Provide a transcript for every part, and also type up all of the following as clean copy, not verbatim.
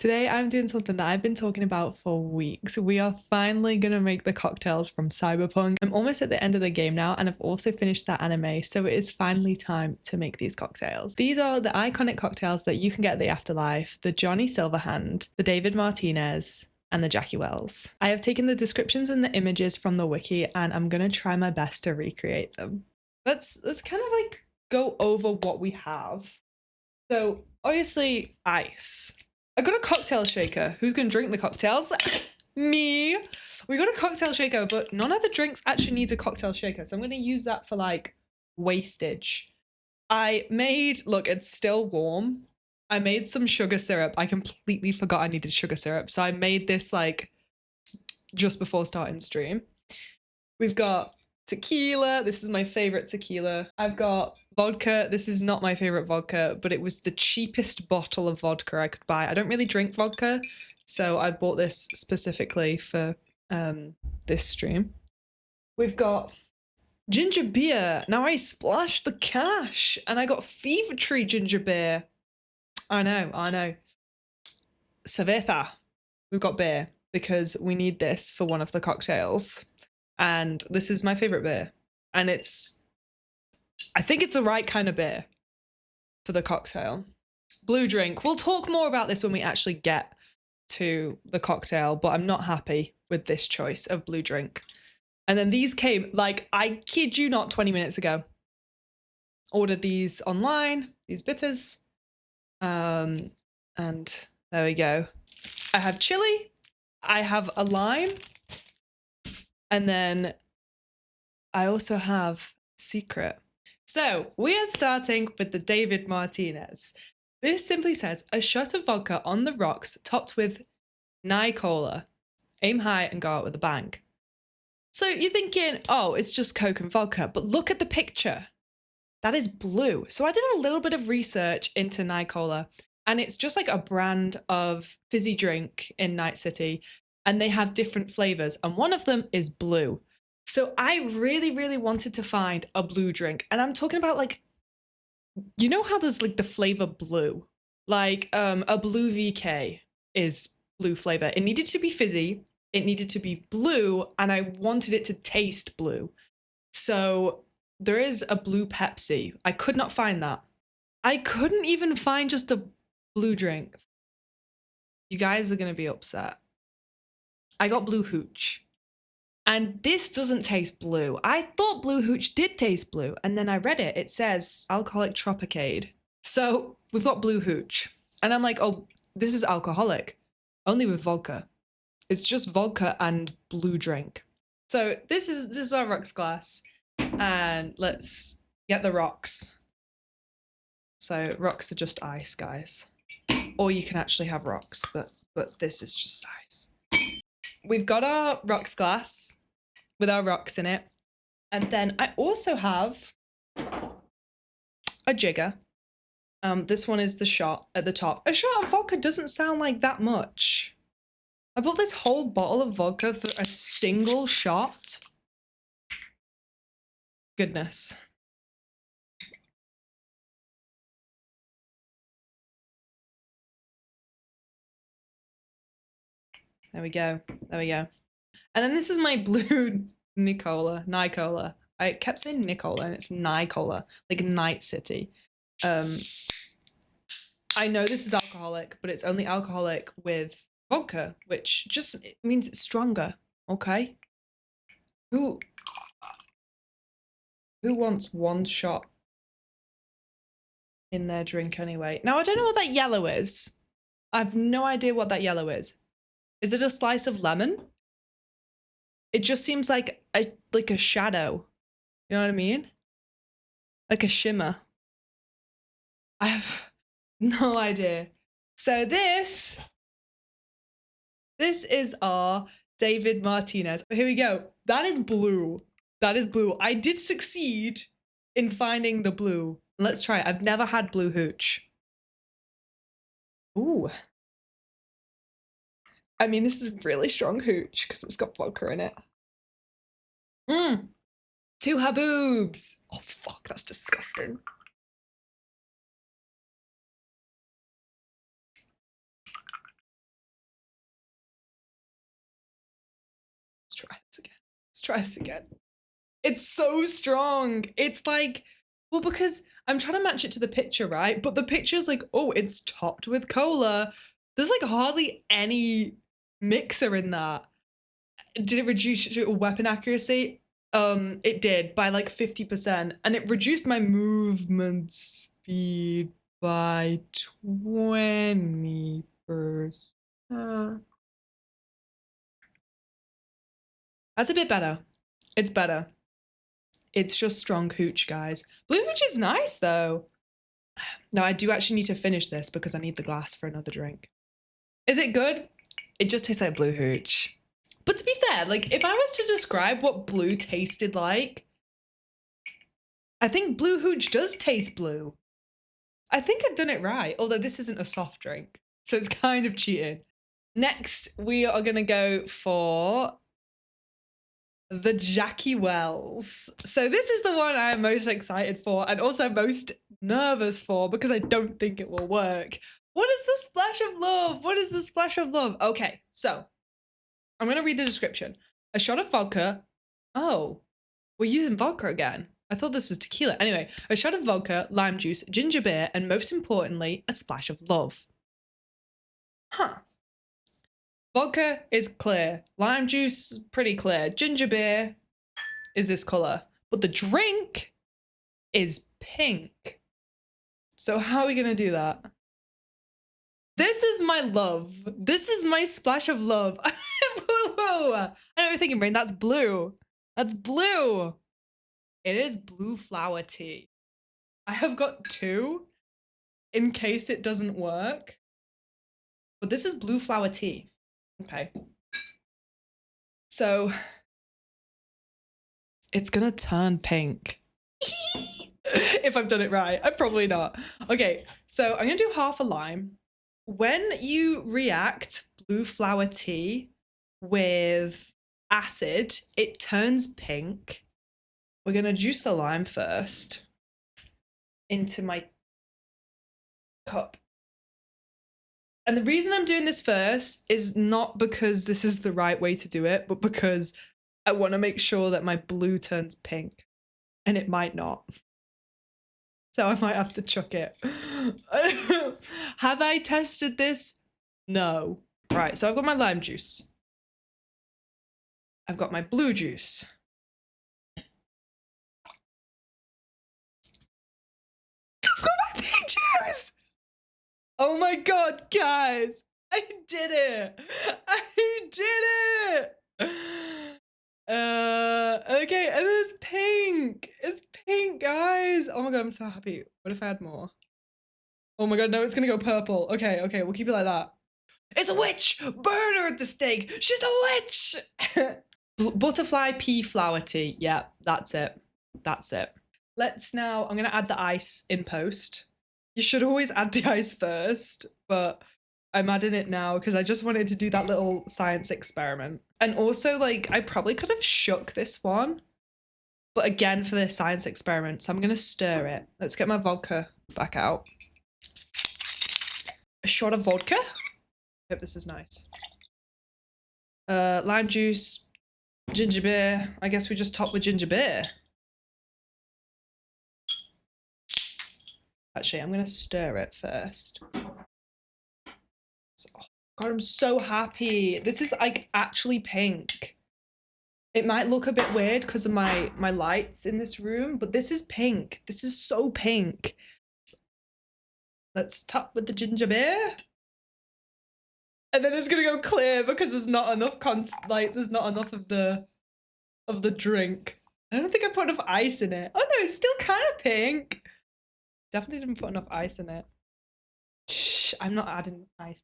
Today I'm doing something that I've been talking about for weeks. We are finally going to make the cocktails from Cyberpunk. I'm almost at the end of the game now and I've also finished that anime, so it is finally time to make these cocktails. These are the iconic cocktails that you can get at the Afterlife, the Johnny Silverhand, the David Martinez, and the Jackie Wells. I have taken the descriptions and the images from the wiki and I'm going to try my best to recreate them. Let's kind of like go over what we have. So obviously ice. I got a cocktail shaker. Who's gonna drink the cocktails? Me. We got a cocktail shaker, but none of the drinks actually needs a cocktail shaker. So I'm gonna use that for like wastage. I made, look, it's still warm. I made some sugar syrup. I completely forgot I needed sugar syrup. So I made this like just before starting stream. We've got tequila. This is my favorite tequila. I've got vodka. This is not my favorite vodka, but it was the cheapest bottle of vodka I could buy. I don't really drink vodka, so I bought this specifically for this stream. We've got ginger beer. Now I splashed the cash and I got Fever Tree ginger beer. I know. Cerveza. We've got beer because we need this for one of the cocktails. And this is my favorite beer. And I think it's the right kind of beer for the cocktail. Blue drink. We'll talk more about this when we actually get to the cocktail, but I'm not happy with this choice of blue drink. And then these came, like, I kid you not, 20 minutes ago. Ordered these online, these bitters. And there we go. I have chili. I have a lime. And then I also have secret. So we are starting with the David Martinez. This simply says a shot of vodka on the rocks topped with Nye Cola. Aim high and go out with a bang. So you're thinking, oh, it's just Coke and vodka, but look at the picture. That is blue. So I did a little bit of research into Nye Cola, and it's just like a brand of fizzy drink in Night City. And they have different flavors, and one of them is blue. So I really, really wanted to find a blue drink. And I'm talking about like, you know how there's like the flavor blue? Like a blue VK is blue flavor. It needed to be fizzy, it needed to be blue, and I wanted it to taste blue. So there is a blue Pepsi. I could not find that. I couldn't even find just a blue drink. You guys are going to be upset. I got blue hooch. And this doesn't taste blue. I thought blue hooch did taste blue. And then I read it. It says alcoholic tropicade. So we've got blue hooch. And I'm like, oh, this is alcoholic. Only with vodka. It's just vodka and blue drink. So this is our rocks glass. And let's get the rocks. So rocks are just ice, guys. Or you can actually have rocks, but this is just ice. We've got our rocks glass with our rocks in it. And then I also have a jigger. This one is the shot at the top. A shot of vodka doesn't sound like that much. I bought this whole bottle of vodka for a single shot. Goodness. There we go. And then this is my blue Nicola. I kept saying Nicola and it's Nicola, like Night City. I know this is alcoholic, but it's only alcoholic with vodka, which just means it's stronger, okay? Who wants one shot in their drink anyway? Now, I don't know what that yellow is. I have no idea what that yellow is. Is it a slice of lemon? It just seems like a shadow. You know what I mean? Like a shimmer. I have no idea. So this is our David Martinez. Here we go. That is blue. That is blue. I did succeed in finding the blue. Let's try it. I've never had blue hooch. Ooh. I mean, this is really strong hooch because it's got vodka in it. Two haboobs. Oh, fuck, that's disgusting. try this again. Let's try this again. It's so strong. It's like, well, because I'm trying to match it to the picture, right? But the picture's like, oh, it's topped with cola. There's like hardly any mixer in that. Did it reduce your weapon accuracy? It did by like 50%, and it reduced my movement speed by 20%. That's a bit better. It's better. It's just strong hooch, guys. Blue hooch is nice though. Now I do actually need to finish this because I need the glass for another drink. Is it good? It just tastes like blue hooch. But to be fair, like if I was to describe what blue tasted like, I think blue hooch does taste blue. I think I've done it right, although this isn't a soft drink, so it's kind of cheating. Next, we are gonna go for the Jackie Wells. So this is the one I am most excited for and also most nervous for because I don't think it will work. What is the splash of love? What is the splash of love? Okay, so I'm gonna read the description. A shot of vodka. Oh, we're using vodka again. I thought this was tequila. Anyway, a shot of vodka, lime juice, ginger beer, and most importantly, a splash of love. Huh. Vodka is clear. Lime juice, pretty clear. Ginger beer is this color. But the drink is pink. So how are we gonna do that? This is my love. This is my splash of love. Whoa. I know what you're thinking, Brain. That's blue. That's blue. It is blue flower tea. I have got two in case it doesn't work. But this is blue flower tea. Okay. So it's gonna turn pink. If I've done it right. I'm probably not. Okay, so I'm gonna do half a lime. When you react blue flower tea with acid, it turns pink. We're gonna juice the lime first into my cup. And the reason I'm doing this first is not because this is the right way to do it, but because I want to make sure that my blue turns pink. And it might not. So I might have to chuck it. Have I tested this? No. Right, so I've got my lime juice. I've got my blue juice. I've got my pink juice! Oh my god, guys! I did it! I did it! Okay, and it's pink! It's pink, guys! Oh my god, I'm so happy. What if I had more? Oh my god, no, it's gonna go purple. Okay, we'll keep it like that. It's a witch! Burn her at the stake! She's a witch! Butterfly pea flower tea. Yeah, that's it. That's it. Let's now, I'm gonna add the ice in post. You should always add the ice first, but I'm adding it now because I just wanted to do that little science experiment. And also, like, I probably could have shook this one, but again, for the science experiment, so I'm gonna stir it. Let's get my vodka back out. A shot of vodka. Hope this is nice. Lime juice, ginger beer. I guess we just top with ginger beer. Actually, I'm gonna stir it first. Oh, God, I'm so happy. This is like actually pink. It might look a bit weird because of my lights in this room, but this is pink. This is so pink. Let's top with the ginger beer. And then it's gonna go clear because there's not enough there's not enough of the drink. I don't think I put enough ice in it. Oh no, it's still kind of pink. Definitely didn't put enough ice in it. Shh, I'm not adding ice.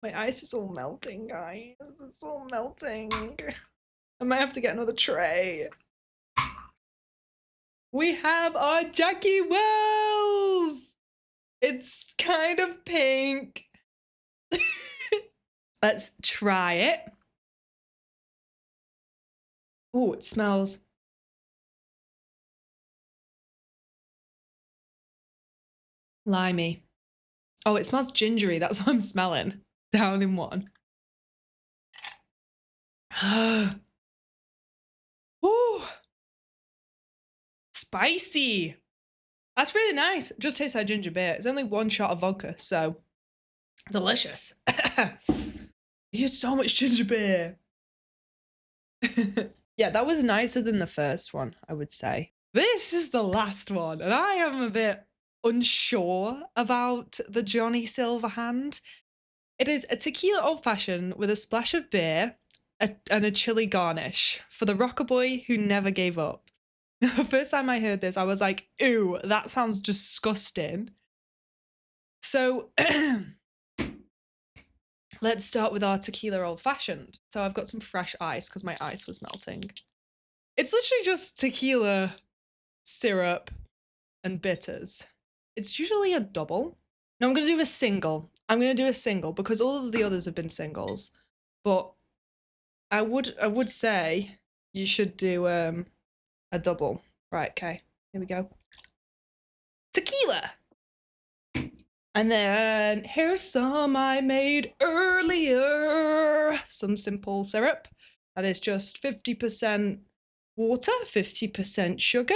My ice is all melting, guys. It's all melting. I might have to get another tray. We have our Jackie Wells. It's kind of pink. Let's try it. Oh, it smells. Limey. Oh, it smells gingery. That's what I'm smelling. Down in one. Ooh, spicy. That's really nice. Just tastes like ginger beer. It's only 1 shot of vodka, so delicious. Here's so much ginger beer. Yeah, that was nicer than the first one, I would say. This is the last one, and I am a bit unsure about the Johnny Silverhand. It is a tequila old fashioned with a splash of beer and a chili garnish for the rocker boy who never gave up. The first time I heard this, I was like, ew, that sounds disgusting. So let's start with our tequila old fashioned. So I've got some fresh ice because my ice was melting. It's literally just tequila, syrup, and bitters. It's usually a double. No, I'm going to do a single. I'm going to do a single because all of the others have been singles. But I would say you should do a double. Right, okay. Here we go. Tequila! And then here's some I made earlier. Some simple syrup. That is just 50% water, 50% sugar.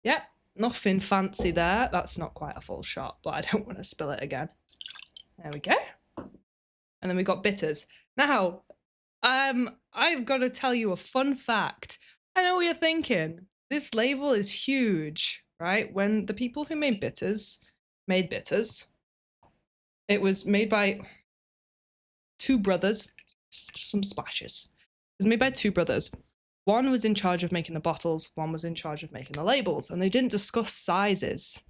Yep, nothing fancy there. That's not quite a full shot, but I don't want to spill it again. There we go. And then we got bitters. Now, I've got to tell you a fun fact. I know what you're thinking. This label is huge, right? When the people who made bitters, it was made by 2 brothers. Just some splashes. It was made by 2 brothers. One was in charge of making the bottles, one was in charge of making the labels, and they didn't discuss sizes.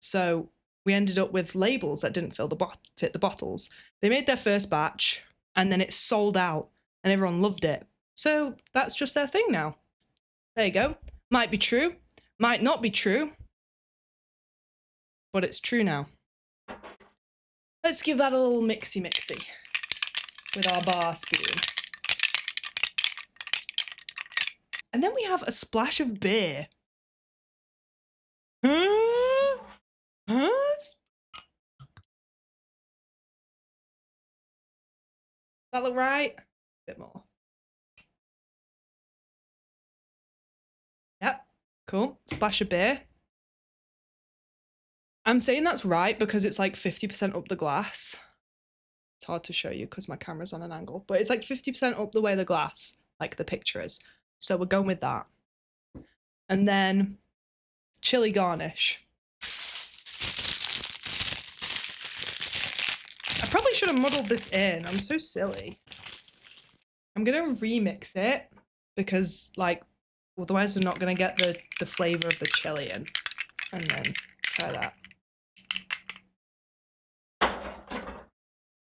So we ended up with labels that didn't fit the bottles. They made their first batch, and then it sold out, and everyone loved it. So that's just their thing now. There you go. Might be true, might not be true, but it's true now. Let's give that a little mixy with our bar spoon. And then we have a splash of beer. Huh? That look right? A bit more. Yep, cool. Splash of beer. I'm saying that's right because it's like 50% up the glass. It's hard to show you because my camera's on an angle, but it's like 50% up the way the glass, like the picture is. So we're going with that. And then chili garnish. I probably should have muddled this in. I'm so silly. I'm gonna remix it because like otherwise we're not gonna get the flavor of the chili in. And then try that.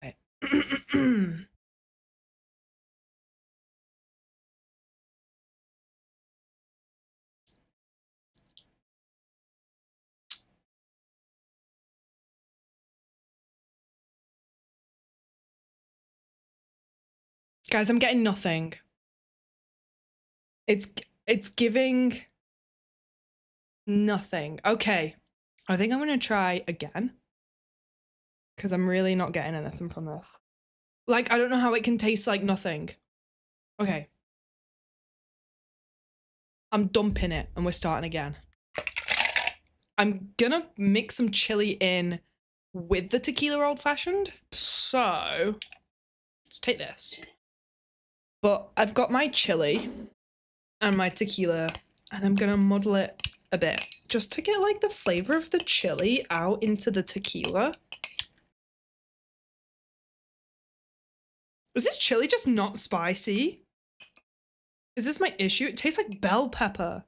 Okay. Guys, I'm getting nothing. It's giving nothing. Okay. I think I'm gonna try again. Because I'm really not getting anything from this. Like, I don't know how it can taste like nothing. Okay. I'm dumping it and we're starting again. I'm gonna mix some chili in with the tequila old fashioned. So let's take this. But I've got my chili and my tequila and I'm gonna muddle it a bit just to get like the flavor of the chili out into the tequila. Is this chili just not spicy? Is this my issue? It tastes like bell pepper.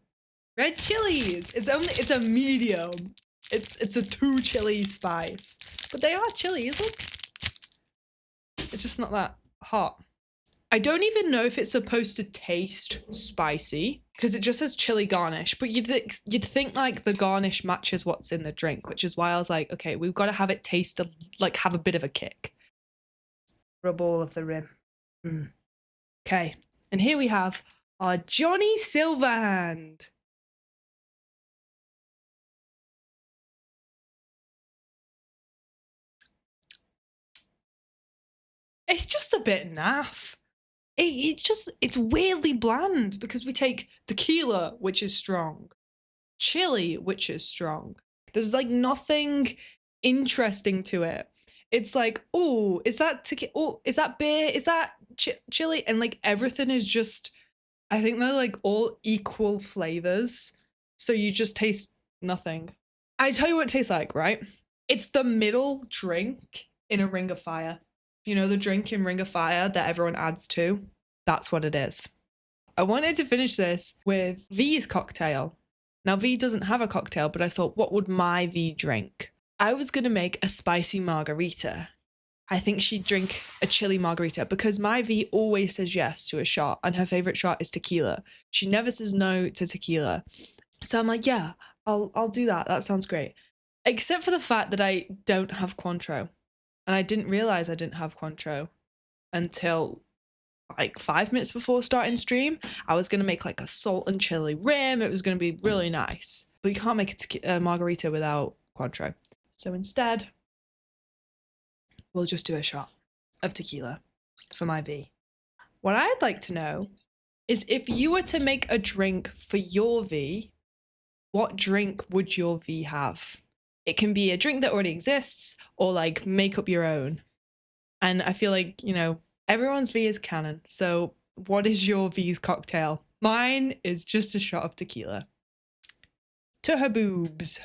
Red chilies. It's a medium. It's a 2 chili spice. But they are chilies. Look. It's just not that hot. I don't even know if it's supposed to taste spicy because it just says chili garnish, but you'd think like the garnish matches what's in the drink, which is why I was like, okay, we've got to have it taste like have a bit of a kick. Rub all of the rim. Okay, and here we have our Johnny Silverhand. It's just a bit naff. It's weirdly bland because we take tequila, which is strong, chili, which is strong. There's like nothing interesting to it. It's like, oh, is that tequila? Oh, is that beer? Is that chili? And like everything is just, I think they're like all equal flavors. So you just taste nothing. I tell you what it tastes like, right? It's the middle drink in a Ring of Fire. You know, the drink in Ring of Fire that everyone adds to? That's what it is. I wanted to finish this with V's cocktail. Now, V doesn't have a cocktail, but I thought, what would my V drink? I was going to make a spicy margarita. I think she'd drink a chili margarita because my V always says yes to a shot, and her favorite shot is tequila. She never says no to tequila. So I'm like, yeah, I'll do that. That sounds great. Except for the fact that I don't have Cointreau. And I didn't realize I didn't have Cointreau until like 5 minutes before starting stream. I was going to make like a salt and chili rim. It was going to be really nice. But you can't make a margarita without Cointreau. So instead, we'll just do a shot of tequila for my V. What I'd like to know is if you were to make a drink for your V, what drink would your V have? It can be a drink that already exists or like make up your own. And I feel like, you know, everyone's V is canon. So what is your V's cocktail? Mine is just a shot of tequila. To her boobs.